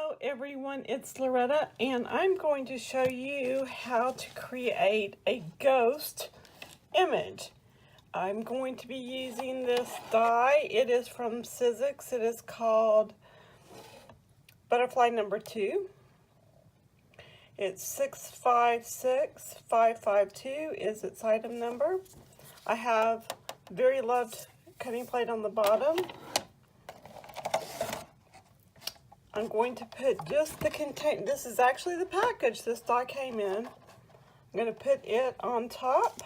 Hello everyone, it's Loretta and I'm going to show you how to create a ghost image. I'm going to be using this die. It is from Sizzix. It is called Butterfly number 2. It's 656552 is its item number. I have very loved cutting plate on the bottom. I'm going to put just the contain. This is actually the package this die came in. I'm going to put it on top.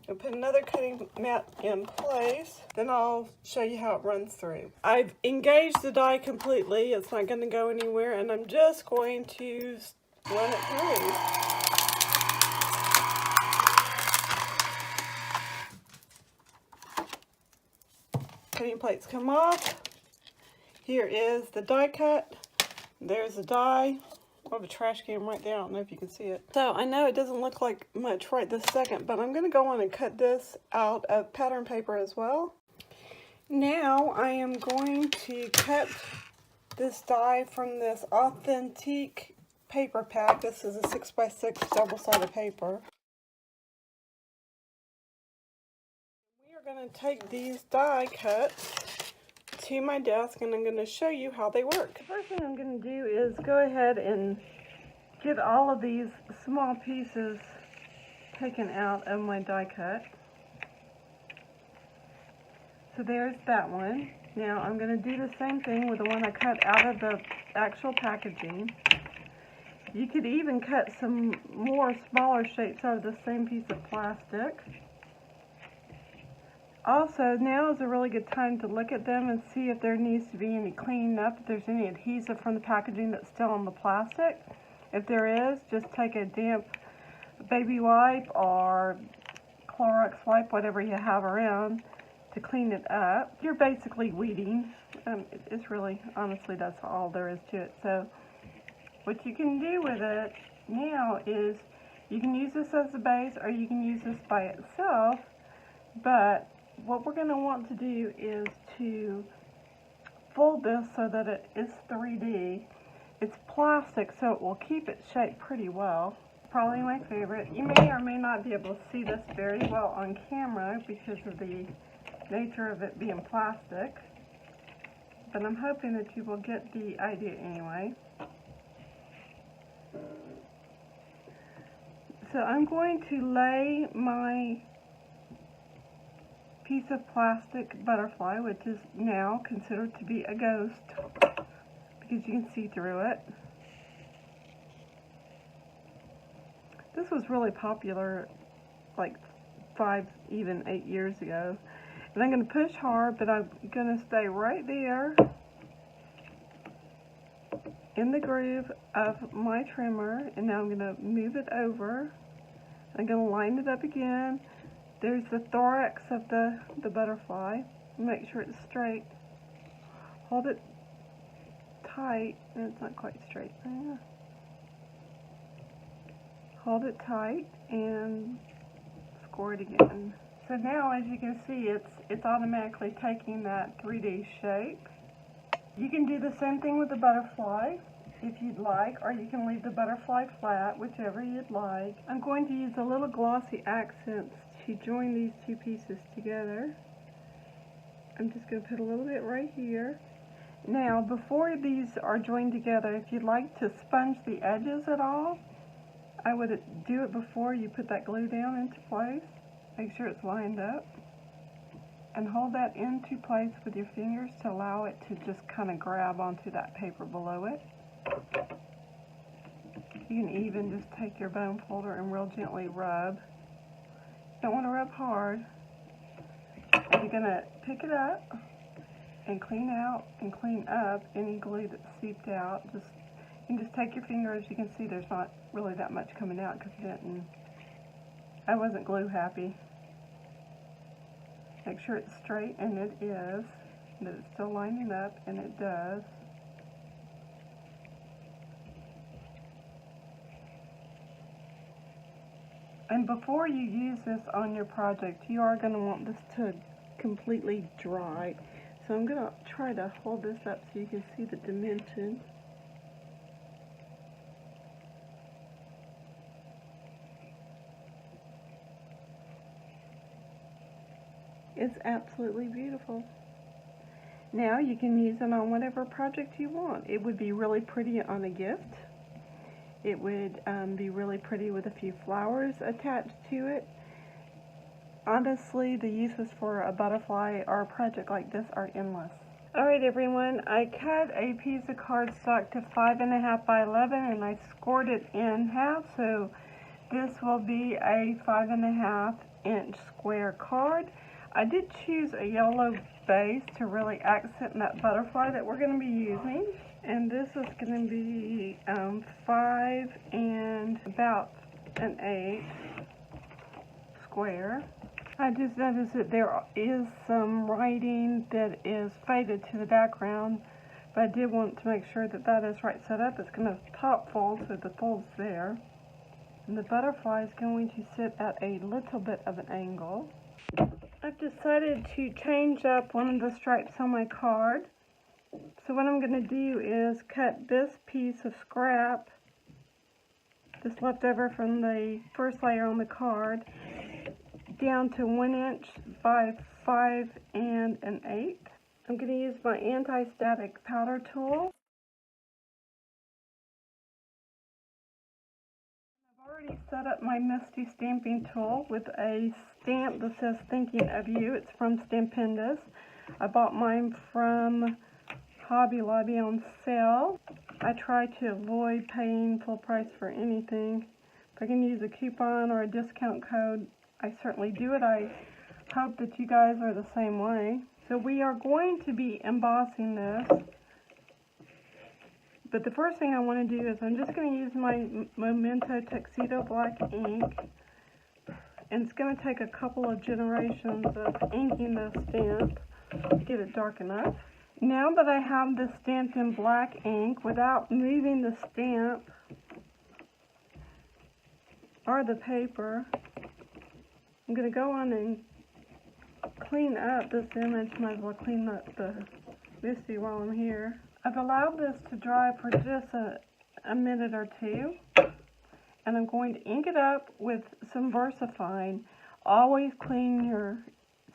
I'll put another cutting mat in place. Then I'll show you how it runs through. I've engaged the die completely. It's not going to go anywhere, and I'm just going to run it through. Cutting plates come off. Here is the die cut. There's the die. I have a trash can right there. I don't know if you can see it. So I know it doesn't look like much right this second, but I'm going to go on and cut this out of pattern paper as well. Now I am going to cut this die from this authentic paper pack. This is a 6x6 double-sided paper. We are going to take these die cuts to my desk and I'm going to show you how they work. The first thing I'm going to do is go ahead and get all of these small pieces taken out of my die cut. So there's that one. Now I'm going to do the same thing with the one I cut out of the actual packaging. You could even cut some more smaller shapes out of the same piece of plastic. Also, now is a really good time to look at them and see if there needs to be any cleaning up, if there's any adhesive from the packaging that's still on the plastic. If there is, just take a damp baby wipe or Clorox wipe, whatever you have around, to clean it up. You're basically weeding. It's really, honestly, that's all there is to it. So what you can do with it now is you can use this as a base or you can use this by itself, but what we're going to want to do is to fold this so that it is 3D. It's plastic, so it will keep its shape pretty well. Probably my favorite. You may or may not be able to see this very well on camera because of the nature of it being plastic, but I'm hoping that you will get the idea anyway. So I'm going to lay my piece of plastic butterfly, which is now considered to be a ghost because you can see through it. This was really popular like 5, even 8 years ago. And I'm going to push hard, but I'm going to stay right there in the groove of my trimmer, and now I'm going to move it over. I'm going to line it up again. There's the thorax of the butterfly. Make sure it's straight. Hold it tight. It's not quite straight. Hold it tight and score it again. So now, as you can see, it's automatically taking that 3D shape. You can do the same thing with the butterfly if you'd like, or you can leave the butterfly flat, whichever you'd like. I'm going to use a little glossy accents to join these two pieces together. I'm just going to put a little bit right here. Now, before these are joined together, if you'd like to sponge the edges at all, I would do it before you put that glue down into place. Make sure it's lined up. And hold that into place with your fingers to allow it to just kind of grab onto that paper below it. You can even just take your bone folder and real gently rub. Don't want to rub hard. And you're going to pick it up and clean out and clean up any glue that's seeped out. You can just take your finger. As you can see, there's not really that much coming out because I wasn't glue happy. Make sure it's straight, and it is. That it's still lining up, and it does. And before you use this on your project, you are going to want this to completely dry. So I'm going to try to hold this up so you can see the dimension. It's absolutely beautiful. Now you can use it on whatever project you want. It would be really pretty on a gift. It would be really pretty with a few flowers attached to it. Honestly, the uses for a butterfly or a project like this are endless. Alright everyone, I cut a piece of cardstock to 5.5 by 11 and I scored it in half, so this will be a 5.5 inch square card. I did choose a yellow base to really accent that butterfly that we're going to be using. And this is going to be 5 and about an 8 square. I just noticed that there is some writing that is faded to the background, but I did want to make sure that that is right set up. It's going to top fold, so the fold's there. And the butterfly is going to sit at a little bit of an angle. I've decided to change up one of the stripes on my card. So what I'm going to do is cut this piece of scrap, this leftover from the first layer on the card, down to 1 inch by 5 and an 8. I'm going to use my anti-static powder tool. I've already set up my Misty stamping tool with a stamp that says "Thinking of You." It's from Stampendous. I bought mine from Hobby Lobby on sale. I try to avoid paying full price for anything. If I can use a coupon or a discount code, I certainly do it. I hope that you guys are the same way. So we are going to be embossing this. But the first thing I want to do is I'm just going to use my Memento Tuxedo Black ink. And it's going to take a couple of generations of inking the stamp to get it dark enough. Now that I have this stamped in black ink, without moving the stamp or the paper, I'm going to go on and clean up this image. Might as well clean up the Misty while I'm here. I've allowed this to dry for just a minute or two, and I'm going to ink it up with some VersaFine. Always clean your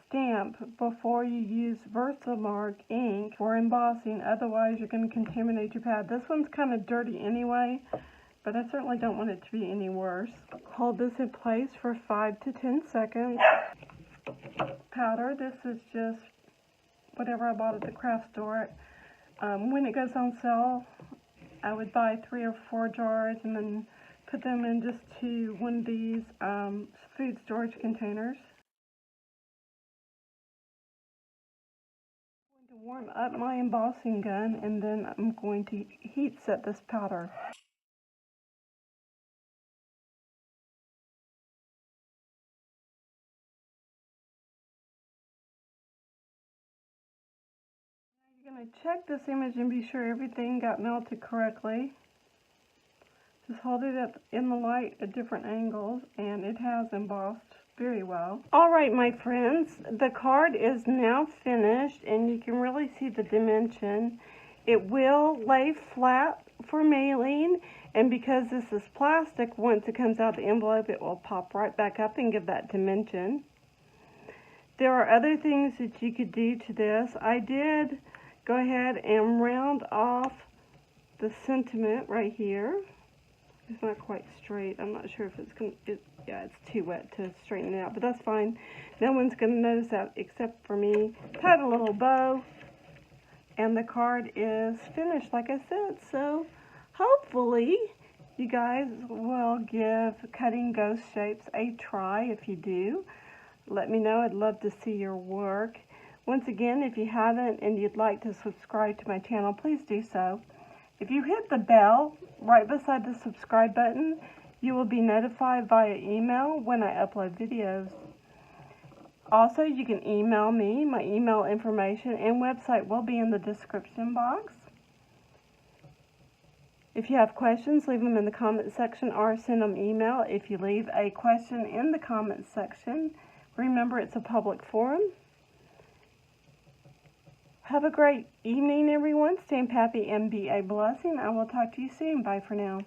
stamp before you use Versamark ink for embossing, otherwise you're going to contaminate your pad. This one's kind of dirty anyway, but I certainly don't want it to be any worse. Hold this in place for 5 to 10 seconds. Powder, this is just whatever I bought at the craft store. When it goes on sale, I would buy 3 or 4 jars and then put them in just to one of these food storage containers. I'm going to warm up my embossing gun, and then I'm going to heat set this powder. You're going to check this image and be sure everything got melted correctly. Just hold it up in the light at different angles, and it has embossed very well. Alright my friends, the card is now finished, and you can really see the dimension. It will lay flat for mailing, and because this is plastic, once it comes out the envelope, it will pop right back up and give that dimension. There are other things that you could do to this. I did go ahead and round off the sentiment right here. It's not quite straight. I'm not sure if it's going to, yeah, it's too wet to straighten it out, but that's fine. No one's going to notice that except for me. Tied a little bow, and the card is finished, like I said. So hopefully you guys will give cutting ghost shapes a try. If you do, let me know. I'd love to see your work. Once again, if you haven't and you'd like to subscribe to my channel, please do so. If you hit the bell right beside the subscribe button, you will be notified via email when I upload videos. Also, you can email me. My email information and website will be in the description box. If you have questions, leave them in the comment section or send them email. If you leave a question in the comment section, remember it's a public forum. Have a great evening, everyone. Stay happy and be a blessing. I will talk to you soon. Bye for now.